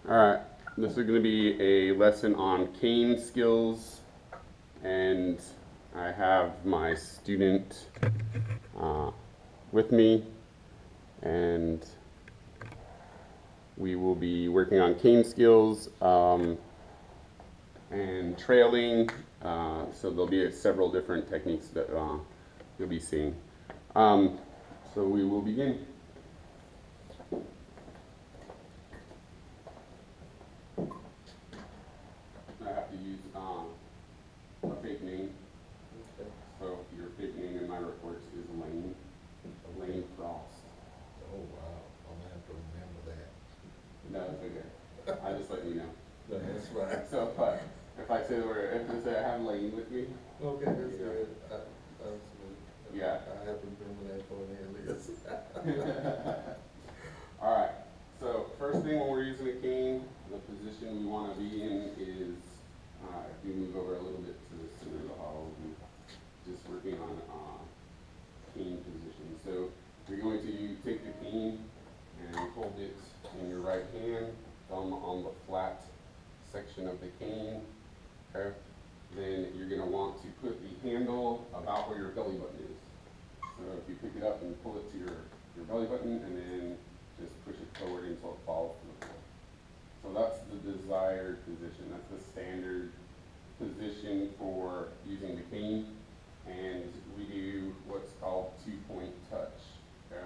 Alright, this is going to be a lesson on cane skills, and I have my student with me, and we will be working on cane skills and trailing, so there'll be several different techniques that you'll be seeing. So we will begin. I have to use a fake name. Okay. So your fake name in my reports is Lane Frost. Oh, wow. I'm gonna have to remember that. No, it's okay. I just let you know. No, that's fine. So if I say the word, if I say I have Lane with me, Okay, that's Yeah. good. Absolutely. Yeah. I have to remember that for the alias. all right. So first thing when we're using a cane, the position we want to be in is, if you move over a little bit to the center of the hall, we're just working on cane position. So you're going to take the cane and hold it in your right hand, thumb on the flat section of the cane. Okay. Then you're going to want to put the handle about where your belly button is. So if you pick it up and pull it to your belly button, and then just push it forward until it falls to the floor. So that's the desired position. That's the standard position for using the cane. And we do what's called two-point touch. Okay?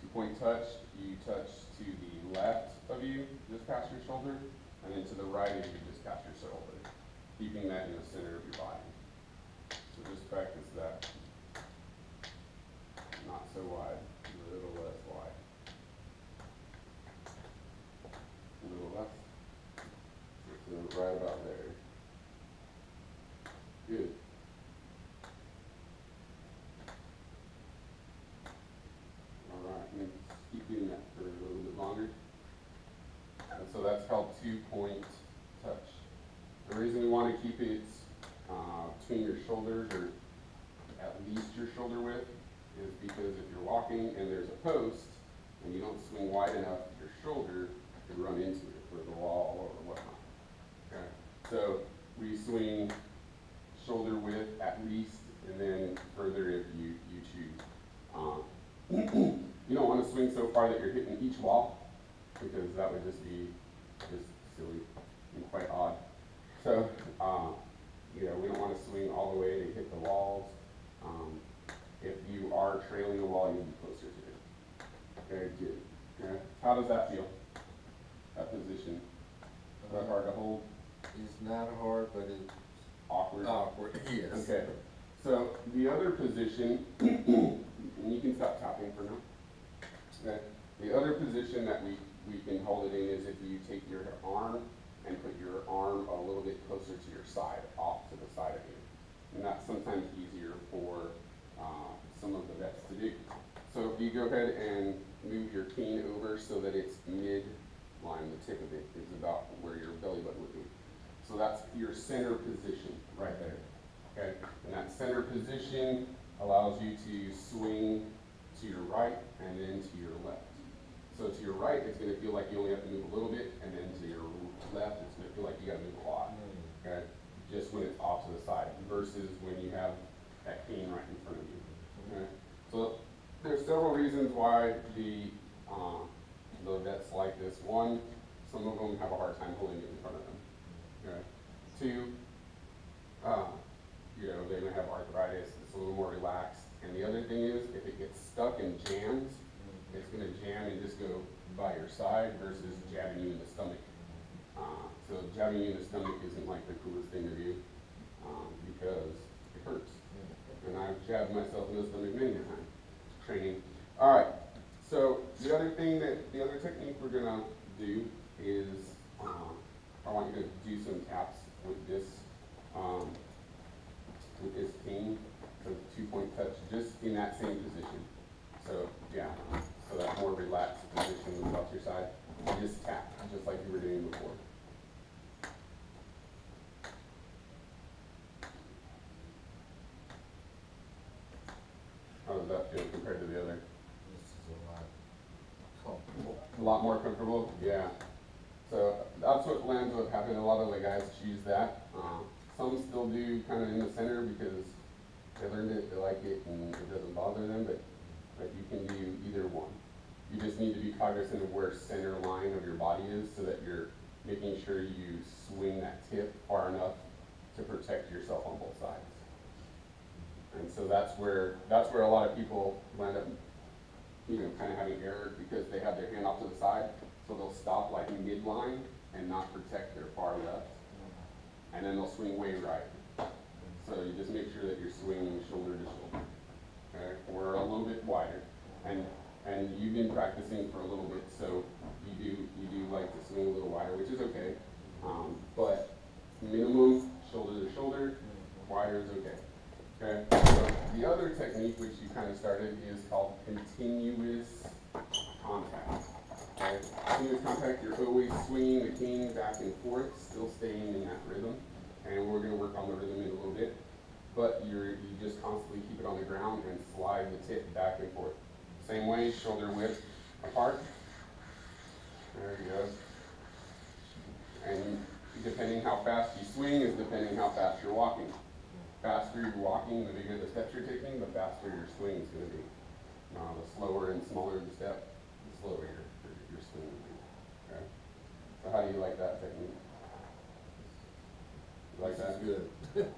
Two-point touch, you touch to the left of you, just past your shoulder, and then to the right of you, just past your shoulder, keeping that in the center of your body. So just practice that. Not so wide, a little less wide. A little less. So right about there. Good. All right, and keep doing that for a little bit longer. And so that's called two-point touch. The reason we want to keep it between your shoulders, or at least your shoulder width, is because if you're walking and there's a post and you don't swing wide enough, your shoulder could run into it, or the wall or whatnot. Okay, so we swing shoulder width at least, and then further if you choose. You don't want to swing so far that you're hitting each wall, because that would just be silly and quite odd. So we don't want to swing all the way to hit the walls. If you are trailing a wall, you'll be closer to it. Okay, good. Okay. How does that feel? That position? Is that hard to hold? It's not hard, but it's Awkward? awkward, yes. Okay. So the other position, and you can stop tapping for now. Okay. The other position that we can hold it in is if you take your arm and put your arm a little bit closer to your side, off to the side of you. And that's sometimes easier for some of the vets to do. So if you go ahead and move your cane over so that it's mid-line, the tip of it is about where your belly button would be. So that's your center position right there. Okay? And that center position allows you to swing to your right and then to your left. So to your right, it's going to feel like you only have to move a little bit, and then to your left, it's going to feel like you got to move a lot. Okay? Just when it's off to the side, versus when you have that cane right in front of you. Okay? So there's several reasons why the vets like this. One, some of them have a hard time holding it in front of them. Okay? Two, they may have arthritis, it's a little more relaxed. And the other thing is, if it gets stuck and jams, it's going to jam and just go by your side versus jabbing you in the stomach. So jabbing you in the stomach isn't like the coolest thing to do because it hurts. And I've jabbed myself in the stomach many times training. All right. So the other technique we're going to do is I want you to do some taps with this cane, so two-point touch, just in that same position. So yeah, so that more relaxed position with off to your side. You just tap, just like you were doing before. How does that feel compared to the other? This is a lot comfortable. A lot more comfortable? Yeah. So that's what lands up happening. A lot of the guys choose that. Some still do kind of in the center because they learned it, they like it, and it doesn't bother them, but you can do either one. You just need to be cognizant of where center line of your body is so that you're making sure you swing that tip far enough to protect yourself on both sides. And so that's where a lot of people land up, kind of having error because they have their hand off to the side, so they'll stop like midline and not protect their far left, and then they'll swing way right. So you just make sure that you're swinging shoulder to shoulder, okay, or a little bit wider. And you've been practicing for a little bit, so you do like to swing a little wider, which is okay. But minimum shoulder to shoulder, wider is okay. Okay. So the other technique, which you kind of started, is called continuous contact. Okay. Continuous contact, you're always swinging the cane back and forth, still staying in that rhythm. And we're going to work on the rhythm in a little bit. But you just constantly keep it on the ground and slide the tip back and forth. Same way, shoulder width apart. There you go. And depending how fast you swing is depending how fast you're walking. Faster you're walking, the bigger the steps you're taking, the faster your swing is going to be. The slower and smaller the step, the slower your swing will be. Okay? So how do you like that technique? You like that? Good.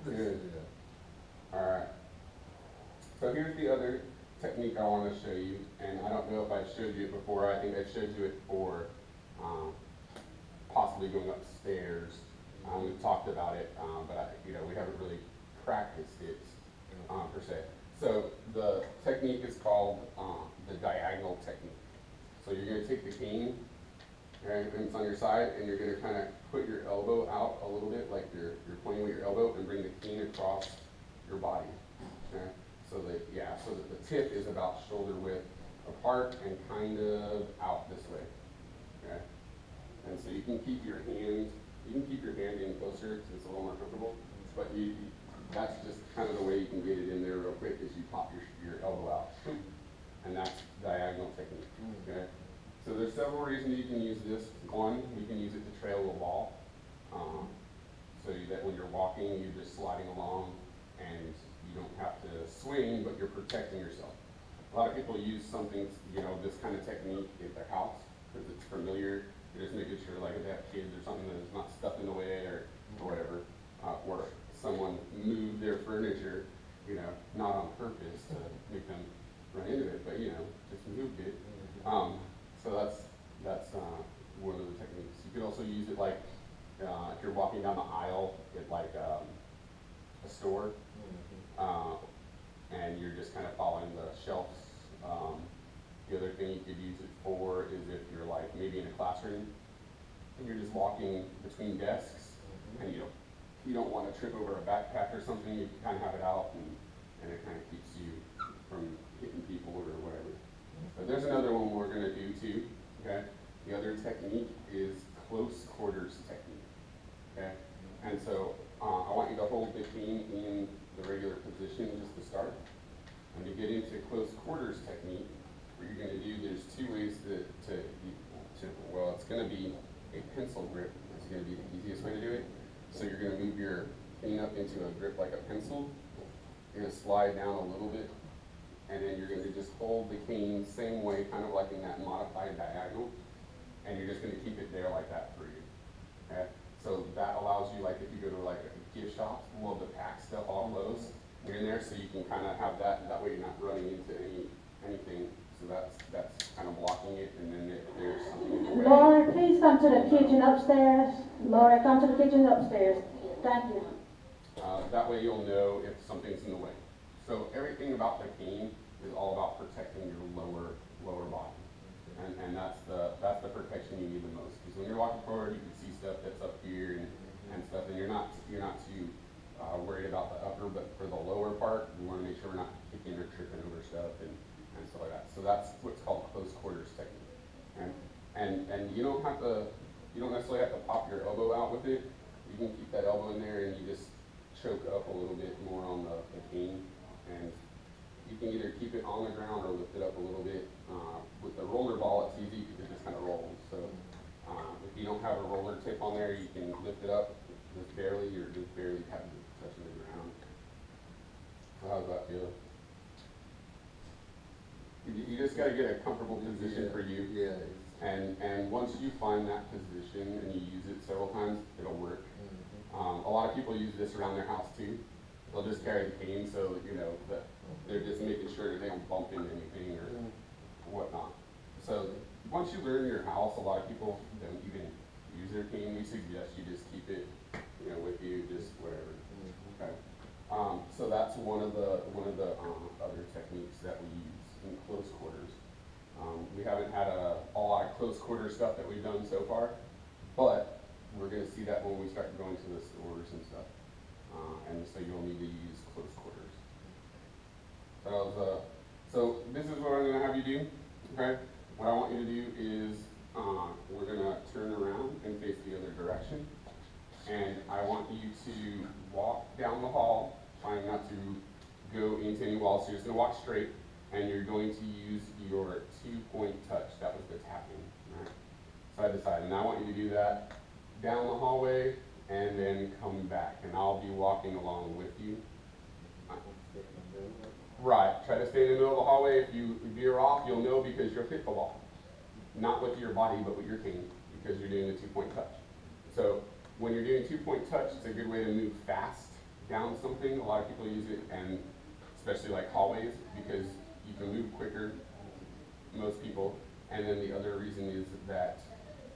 Good. Yeah. All right. So here's the other technique I want to show you, and I don't know if I showed you it before. I think I showed you it for possibly going upstairs. We've talked about it, but we haven't really practiced it per se. So the technique is called the diagonal technique. So you're going to take the cane, and it's on your side, and you're going to kind of put your elbow out a little bit, like you're pointing with your elbow, and bring the cane across your body. Okay? So that the tip is about shoulder width apart and kind of out this way. Okay? And so you can keep your hand in closer because it's a little more comfortable, but that's just kind of the way you can get it in there real quick is you pop your elbow out. And that's diagonal technique. Okay? So there's several reasons you can use this. One, you can use it to trail a ball. So that when you're walking, you're just sliding along and you don't have to swing, but you're protecting yourself. A lot of people use something, this kind of technique at their house because it's familiar. You're just making sure, like if they have kids or something that is not stuffed in the way or whatever, or someone moved their furniture, not on purpose to make them run into it, but just moved it. So that's one of the techniques. You could also use it like if you're walking down the aisle at like a store, and you're just kind of following the shelves. The other thing you could use it for is if you're like maybe in a classroom and you're just walking between desks and you don't want to trip over a backpack or something, you can kind of have it out and it kind of keeps you from hitting people or whatever. But there's another one we're going to do too. Okay. The other technique is close quarters technique. Okay. And so I want you to hold the cane in the regular position just to start. And to get into close quarters technique, what you're going to do, there's two ways it's going to be a pencil grip. It's going to be the easiest way to do it. So you're going to move your cane up into a grip like a pencil. You're going to slide down a little bit, and then you're going to just hold the cane same way, kind of like in that modified diagonal, and you're just going to keep it there like that for you. Okay? So that allows you, like if you go to like a gift shop, we'll have to pack stuff all close. You're in there, so you can kind of have that way you're not running into anything. So that's kind of blocking it, and then if there's something in the way. Laura, please come to the kitchen upstairs. Laura, come to the kitchen upstairs. Thank you. That way you'll know if something's in the way. So everything about the cane is all about protecting your lower body, and that's the protection you need the most. Because when you're walking forward, you can see stuff that's up here and stuff, and you're not too worried about the upper, but for the lower part, we want to make sure we're not kicking or tripping over stuff and stuff like that. So that's what's called close quarters technique. And you don't necessarily have to pop your elbow out with it. You can keep that elbow in there and you just choke up a little bit more on the cane. And you can either keep it on the ground or lift it up a little bit. With the roller ball, it's easy because it just kind of rolls. So if you don't have a on there, you can lift it up just barely, or just barely touching the ground. So how does that feel? You just gotta get a comfortable position for you. Yeah. And once you find that position and you use it several times, it'll work. Mm-hmm. A lot of people use this around their house too. They'll just carry the cane so, you know, that they're just making sure that they don't bump into anything or whatnot. So once you learn your house, a lot of people don't even use their cane. We suggest you just keep it, you know, with you, just whatever. Okay. So that's one of the other techniques that we use in close quarters. We haven't had a lot of close quarter stuff that we've done so far, but we're going to see that when we start going to the stores and stuff. And so you'll need to use close quarters. So this is what I'm going to have you do. Okay. What I want you to do is we're going to turn around and face the other direction. And I want you to walk down the hall, trying not to go into any walls. So you're just going to walk straight, and you're going to use your 2-point touch. That was the tapping, right? Side to side. And I want you to do that down the hallway and then come back. And I'll be walking along with you. Right. Try to stay in the middle of the hallway. If you veer off, you'll know because you'll hit the wall. Not with your body, but with your cane, because you're doing the 2-point touch. So when you're doing 2-point touch, it's a good way to move fast down something. A lot of people use it, and especially like hallways, because you can move quicker, most people. And then the other reason is that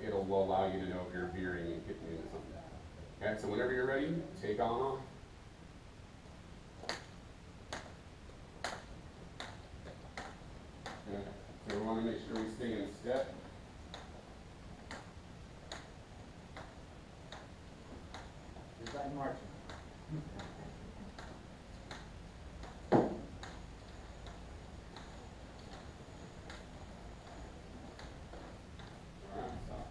it'll allow you to know if you're veering and hitting into something. Okay, so whenever you're ready, take on off. Okay. So we want to make sure we stay in step. Just like marching. Alright, stop.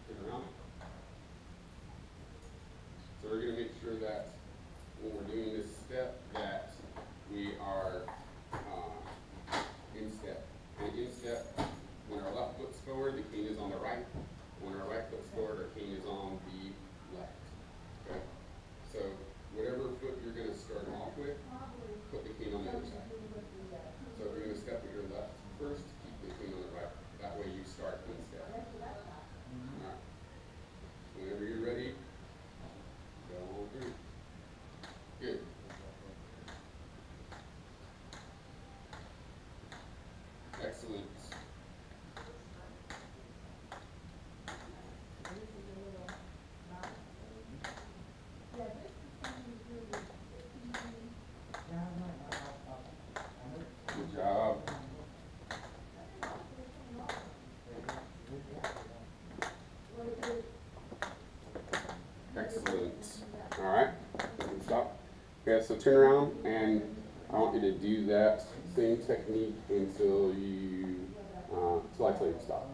Turn around. So we're going to make sure that when we're doing this step that we are in step. And in step, when our left foot's forward, the cane is on the right. When our right foot's forward, our cane is on the left. Okay? So whatever foot you're going to start off with, put the cane on the other side. So if you're going to step with your left first, keep the cane on the right. That way you start in step. Alright. Whenever you're ready, go on through. Good. Excellent. Good job. Excellent. All right. Stop. Okay, so turn around, and I want you to do that same technique until I tell you to stop.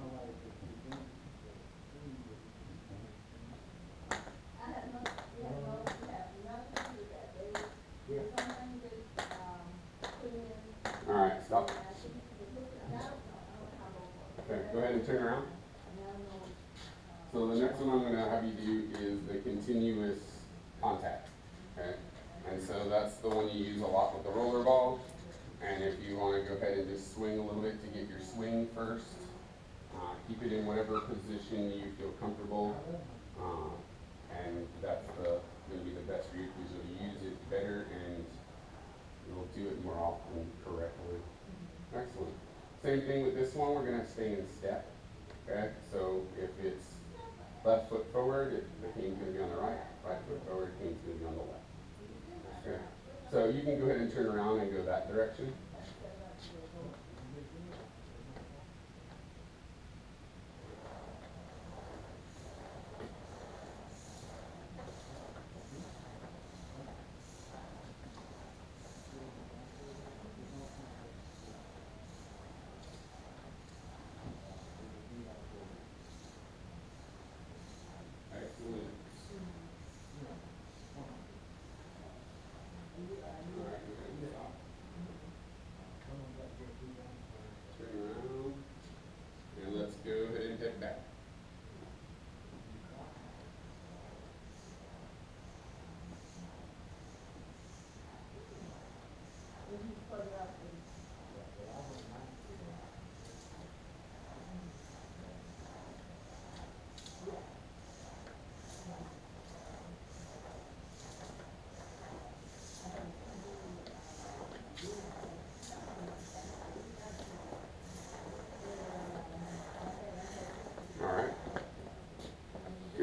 All right, stop. Okay, go ahead and turn around. So the next one I'm going to have you do is the continuous contact. Okay, and so that's the one you use a lot with the roller ball. And if you want to go ahead and just swing a little bit to get your swing first, keep it in whatever position you feel comfortable, and that's going to be the best for you because you'll use it better and you'll do it more often correctly. Excellent. Same thing with this one. We're going to stay in step. Okay, so if it's left foot forward, the cane's going to be on the right. Right foot forward, cane's going to be on the left. Okay. So you can go ahead and turn around and go that direction. Excellent. All right, go ahead and stop.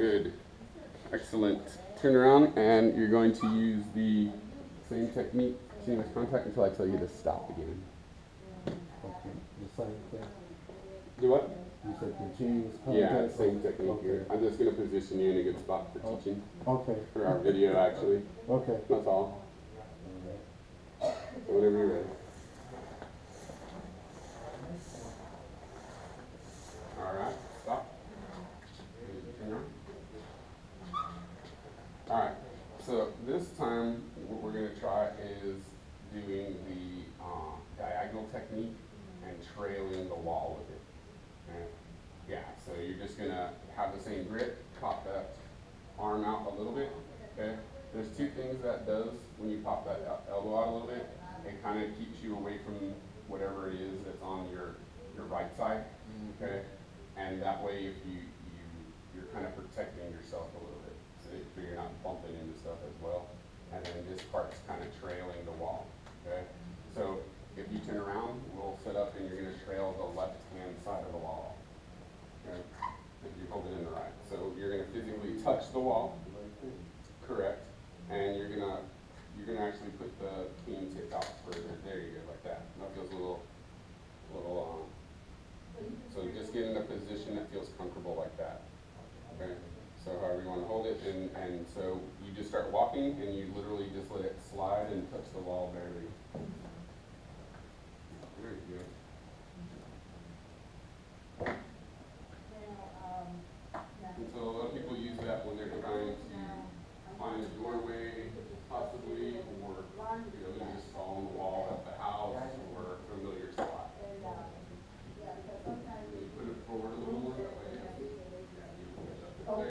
Good. Excellent. Turn around, and you're going to use the same technique, continuous contact, until I tell you to stop again. Okay, the same thing. Do what? You said continuous Yeah, contact? same technique Okay. here. I'm just going to position you in a good spot for teaching, Okay, for our video actually. okay. That's all. So whenever you're ready. All right, stop. Turn around. All right, so this time what we're going to try is doing the diagonal technique and trailing the wall with it. Okay? Yeah, so you're just going to have the same grip, pop that arm out a little bit. Okay? There's two things that does when you pop that elbow out a little bit. It kind of keeps you away from whatever it is that's on your right side. Okay? And that way, if you're kind of protecting yourself a little bit, so you're not bumping into stuff as well. And then this part's kind of trailing the wall. Okay? So if you turn around, we'll set up and you're going to trail the left-hand side of the wall. Okay? If you hold it in the right. So you're going to physically touch the wall. Correct. And you're gonna actually put the cane tip out further. There you go, like that. That feels a little. So just get in a position that feels comfortable like that. Okay. So however you want to hold it, and so you just start walking, and you literally just let it slide and touch the wall barely.